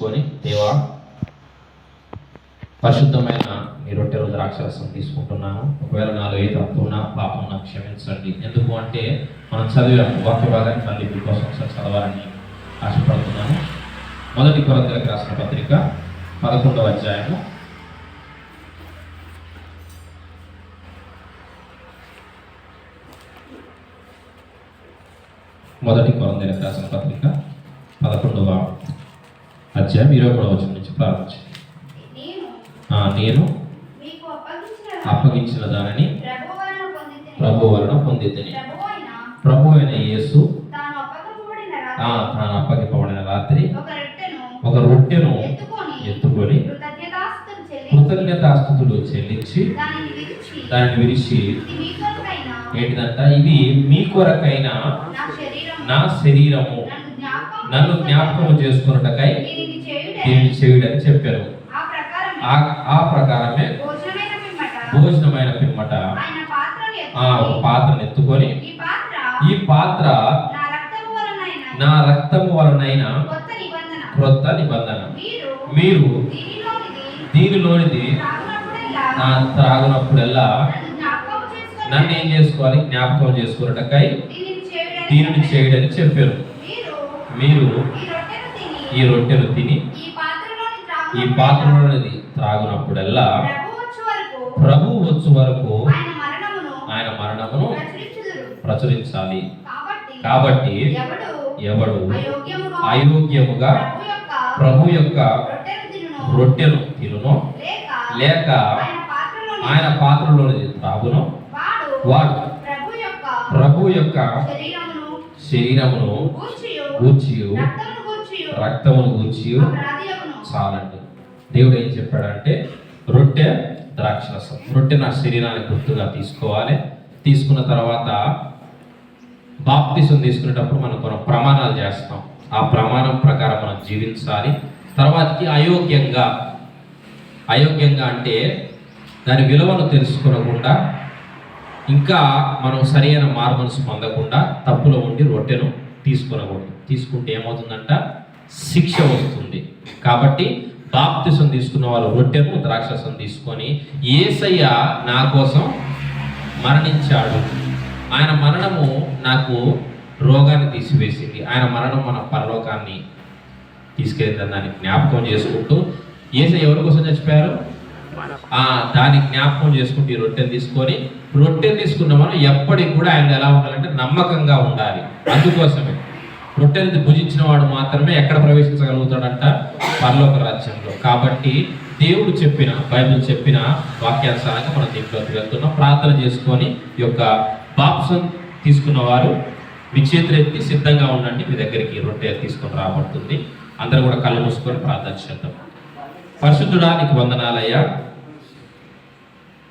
తీసుకొని, దేవా పరిశుద్ధమైన మీ రొట్టెలు ద్రాక్షరసం తీసుకుంటున్నాను. ఒకవేళ నాలో ఏ తప్పు ఉన్నా పాపం నాకు క్షమించండి. ఎందుకు అంటే మనం చదివే వాక్య భాగాన్ని మళ్ళీ మీకోసం ఒకసారి చదవాలని ఆశపడుతున్నాను. 1 కొరింథీయులకు రాసిన పత్రిక 11వ అధ్యాయము 1 కొరింథీయులకు రాసిన పత్రిక 11వ అధ్యాయం 23వ వచనం నుంచి ప్రారంభించి, నేను అప్పగించిన దానిని ప్రభు వలన పొందితిని. ప్రభు అయిన యేసు తాను అప్పగింపబడిన రాత్రి ఒక రొట్టెను ఎత్తుకొని కృతజ్ఞతాస్తుతులు చెల్లించి దానిని విరిచి, ఏంటిదంట, ఇది మీ కొరకైన నా శరీరము, నన్ను జ్ఞాపకము చేసుకున్నటకై దీన్ని చేయుడని చెప్పారు. ఆ ప్రకారమే భోజనమైన పిమ్మట ఒక పాత్రను ఎత్తుకొని, ఈ పాత్ర నా రక్తము వలనైన క్రొత్త నిబంధన, మీరు దీనిలోనిది త్రాగునప్పుడల్లా నన్ను ఏం చేసుకోవాలి, జ్ఞాపకం చేసుకున్నటకై దీనిని చేయడని చెప్పారు. మీరు ఈ రొట్టెను తిని ఈ పాత్రలోనిది త్రాగునప్పుడల్లా ప్రభు వచ్చు వరకు ఆయన మరణమును ప్రచురించాలి. కాబట్టి ఎవడు అయోగ్యముగా ప్రభు యొక్క రొట్టెను తినునో లేక ఆయన పాత్రలోనిది త్రాగునో వాడు ప్రభు యొక్క శరీరమును గూర్చియు రక్తమును గూర్చియు చాలండి. దేవుడు ఏం చెప్పాడంటే, రొట్టె ద్రాక్షరసం, రొట్టె నా శరీరానికి గుర్తుగా తీసుకోవాలి. తీసుకున్న తర్వాత బాప్తిసం తీసుకునేటప్పుడు మనం కొన్ని ప్రమాణాలు చేస్తాం. ఆ ప్రమాణం ప్రకారం మనం జీవించాలి. తర్వాతకి అయోగ్యంగా అంటే దాని విలువను తెలుసుకోకుండా, ఇంకా మనం సరైన మారుమనసు పొందకుండా తప్పులో ఉండి రొట్టెను తీసుకునకూడదు. తీసుకుంటే ఏమవుతుందంట, శిక్ష వస్తుంది. కాబట్టి బాప్తిసం తీసుకున్న వాళ్ళు రొట్టెను ద్రాక్షరసం తీసుకొని, యేసయ్య నా కోసం మరణించాడు, ఆయన మరణము నాకు రోగాన్ని తీసివేసింది, ఆయన మరణం మన పరలోకాన్ని తీసుకెళ్ళిందని దాన్ని జ్ఞాపకం చేసుకుంటూ, యేసయ్య ఎవరి కోసం చచ్చిపోయారు దాన్ని జ్ఞాపకం చేసుకుంటూ ఈ రొట్టెను తీసుకొని, రొట్టెను తీసుకున్న మనం ఎప్పటికి కూడా ఆయన ఎలా ఉండాలంటే నమ్మకంగా ఉండాలి. అందుకోసమే రొట్టెని భుజించిన వాడు మాత్రమే ఎక్కడ ప్రవేశించగలుగుతాడంట, పరలోక రాజ్యంలో. కాబట్టి దేవుడు చెప్పిన, బైబిల్ చెప్పిన వాక్యానుసారంగా మనం దీంట్లోకి వెళ్తున్నాం. ప్రార్థన చేసుకొని ఈ యొక్క బాప్సం తీసుకున్న వారు మీ చేతులు ఎత్తి సిద్ధంగా ఉండండి. మీ దగ్గరికి రొట్టె తీసుకొని రాబడుతుంది. అందరూ కూడా కళ్ళు మూసుకొని ప్రార్థన చేద్దాం. పరిశుద్ధుడా, నీకు వందనాలయ్యా.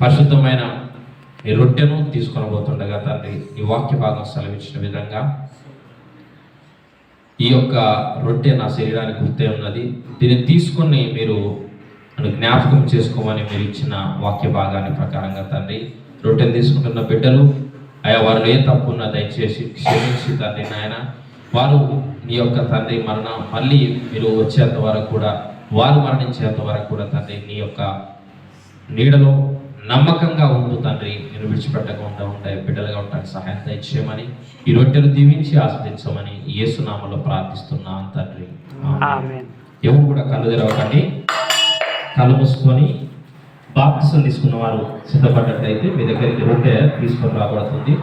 పరిశుద్ధమైన ఈ రొట్టెను తీసుకొని పోతుండగా తండ్రి, ఈ వాక్య భాగం సెలవిచ్చిన విధంగా ఈ యొక్క రొట్టె నా శరీరానికి గుర్తే ఉన్నది, దీన్ని తీసుకొని మీరు జ్ఞాపకం చేసుకోమని మీరు ఇచ్చిన వాక్య భాగాన్ని ప్రకారంగా తండ్రి, రొట్టెను తీసుకుంటున్న బిడ్డలు అయ్యా, వారిలో ఏ తప్పు ఉన్నా దయచేసి క్షమించి తండ్రి నాయన, వారు నీ యొక్క తండ్రి మరణం మళ్ళీ మీరు వచ్చేంత వరకు కూడా, వారు మరణించేంత వరకు కూడా తండ్రి నీ యొక్క నీడలో నమ్మకంగా ఉంటూ తండ్రి నేను విడిచిపెట్టకుండా ఉంటాయి బిడ్డలుగా ఉండడానికి సహాయం దయచేయమని, ఈ రొట్టెలు దీవించి ఆస్వాదించమని యేసు నామములో ప్రార్థిస్తున్నాను తండ్రి. ఎవరు కూడా కళ్ళు తెరవకండి, కళ్ళు మూసుకొని బాప్తిసం తీసుకున్న వారు సిద్ధపడ్డట్లయితే మీ దగ్గరికి రొట్టె తీసుకొని రాబడుతుంది.